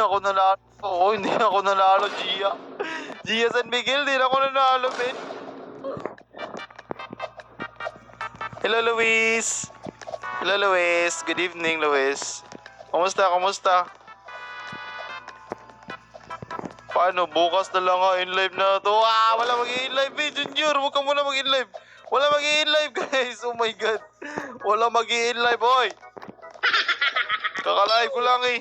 ako nanalo. Oo, hindi ako nanalo, Gia. Gia San Miguel, hindi ako nanalo, men. Hello, Luis. Hello, Luis. Good evening, Luis. Kumusta? Paano? Bukas na lang nga in-live na to. Wala mag-i-live eh, Junior. Huwag ka muna mag-i-live. Wala mag-i-live, guys. Oh my God. Wala mag-i-live, boy. Kaka-live ko lang eh.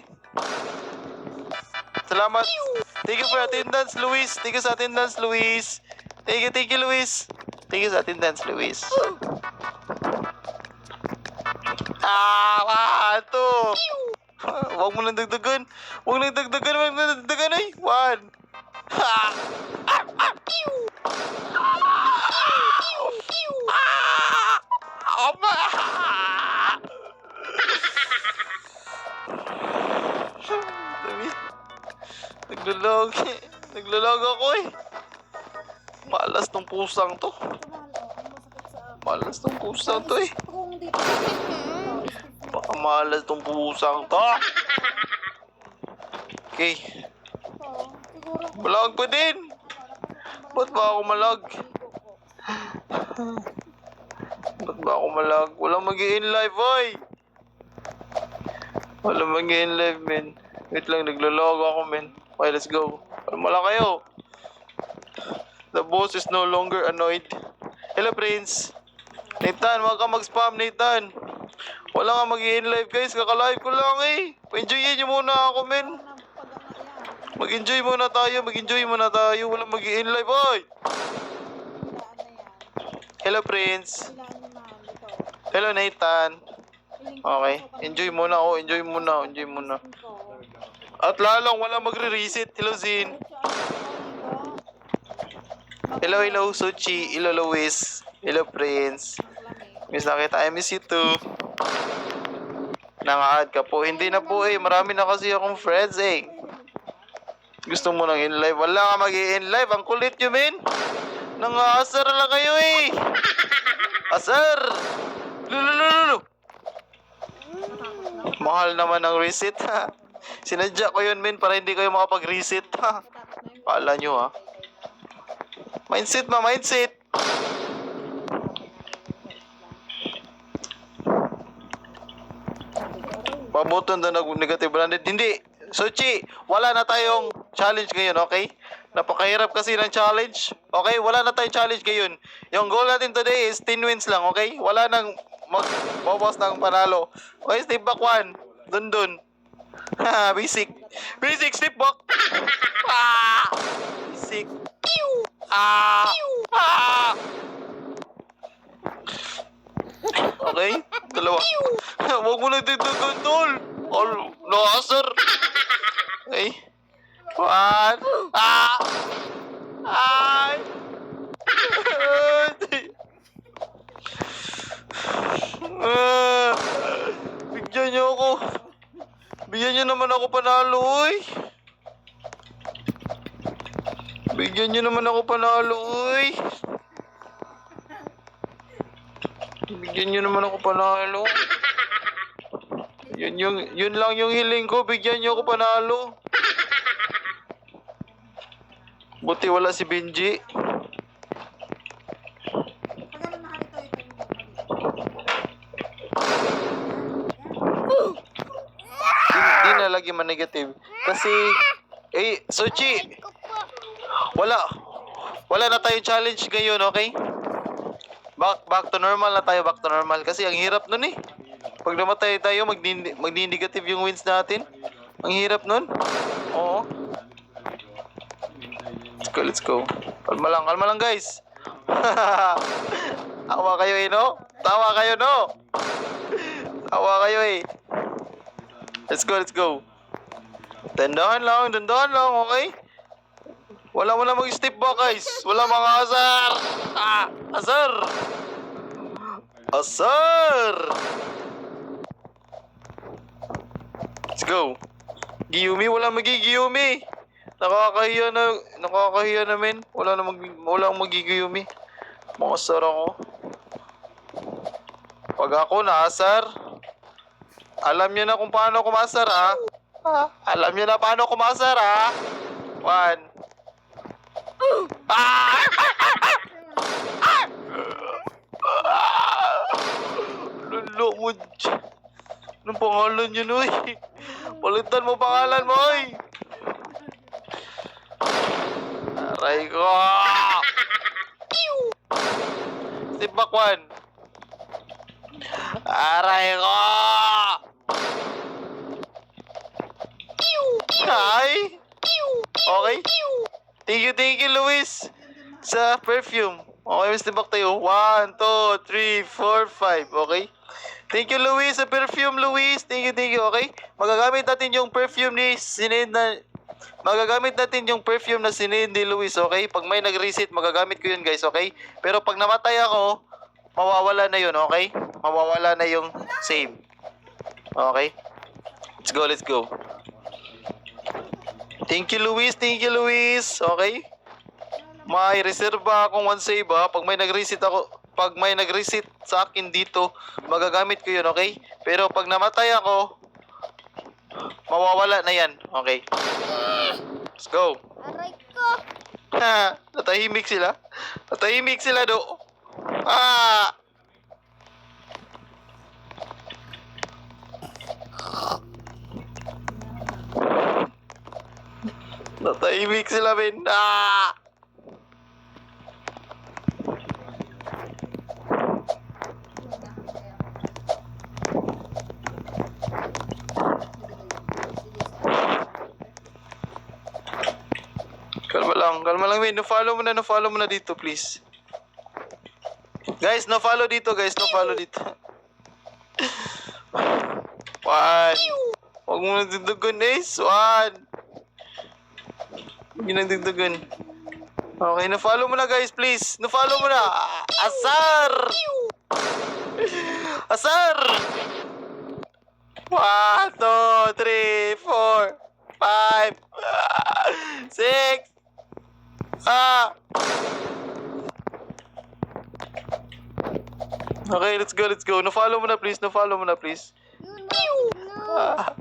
Salamat. Thank you for attendance, Luis. Thank you sa attendance, Luis. Thank you, Luis. Thank you sa attendance, Luis. Two. Huwag mo nang dagdagan. Huwag nang dagdagan eh. One. Naglalog ako eh. Malas tong pusang to. Eh. Baka malas tong pusang to. Okay. Malag pa din. Ba't ba ako malag? Walang mag-i-in live, boy. Walang mag-i-in live, men. Wait lang, naglalog ako, men. Okay, let's go. Mala kayo. The boss is no longer annoyed. Hello, Prince. Nathan, wag ka mag-spam, Nathan. Wala nga mag-i-in live, guys. Kaka-live ko lang eh. Enjoyin nyo muna ako, men. Mag-enjoy muna tayo. Walang mag-i-in live, boy. Hello, Prince. Hello, Nathan. Okay. Enjoy muna. At lalong wala magre-reset. Hello, Zin. Hello, Suchi. Hello, Luis. Hello, Prince. Miss na kita. I miss you too. Nang-add ka po. Hindi na po eh. Marami na kasi akong friends eh. Gusto mo nang in-live? Wala ka mag-i-in-live. Ang kulit nyo, men. Nang-aasar lang kayo eh. Asar. Lulululu. Mahal naman ang reset ha. Sinadya ko yun, men, para hindi kayo makapag-reset ha. Kala nyo ha. Mindset. Pabuton na nag-negative branded. Hindi. Suchi, wala na tayong challenge ngayon, okay? Napakahirap kasi ng challenge. Okay, wala na tayong challenge ngayon. Yung goal natin today is 10 wins lang, okay? Wala nang magbawas ng panalo. Okay, step back 1. Dun. Basic, step back. Basic. Okay, dalawa. Huwag mo na dito, tol. Nakasar. Okay. 1. Bigyan niyo ako. Bigyan niyo naman ako panalo, oy. Bigyan niyo naman ako panalo. Yun lang yung hiling ko. Bigyan niyo ako panalo. Buti wala si Benji. Di na lagi man-negative. Kasi, Sochi, wala na tayong challenge ngayon, okay? Back to normal na tayo, Kasi ang hirap nun eh. Pag namatay tayo, magni-negative yung wins natin. Ang hirap nun. Oo. Let's go. Kalma lang guys. Tawa kayo eh, no? Tawa kayo eh. Let's go. Dandahan lang, okay? Wala mo na mag-step back, guys. Wala mga asar. Asar. Let's go. Giyumi, wala magigiyumi. Nakakahiya na, men. Wala magigiyumi. Makasar ako. Pag ako naasar, alam niyo na kung paano kumasar, ha? Alam niyo na paano kumasar, ha? 1. Ah! Lulo mo. Anong pangalan niyo, Noy? Palitan mo pangalan mo, oy! Aray ko! Step back 1. Aray ko! Ay! Okay? Thank you, Luis! Sa perfume. Okay, step back tayo. 1, 2, 3, 4, 5. Okay? Thank you, Luis, sa perfume, Luis. Thank you, okay? Magagamit natin yung perfume ni ni Luis, okay? Pag may nag-reset, magagamit ko yun, guys, okay? Pero pag namatay ako, mawawala na yun, okay? Mawawala na yung save. Okay? Let's go. Thank you, Luis. Okay? May reserva akong 1 save, ha? Pag may nag-reset sa akin dito, magagamit ko yun, okay? Pero pag namatay ako, mawawala na yan, okay? Let's go. Aray ko. Ha, natahimik sila, do. Ah! Natahimik sila, Ben. Ah! Kalma lang, Ben. No-follow mo na dito, please. Guys, no-follow dito. 1. Huwag mo nang dindugan, Ace. 1. Huwag mo nang dindugan. Okay, no-follow mo na, guys, please. No-follow mo na. Asar! 1, 2, 3, 4, 5, 6. Okay, let's go. No-follow mo na, please. Yun na. Ah.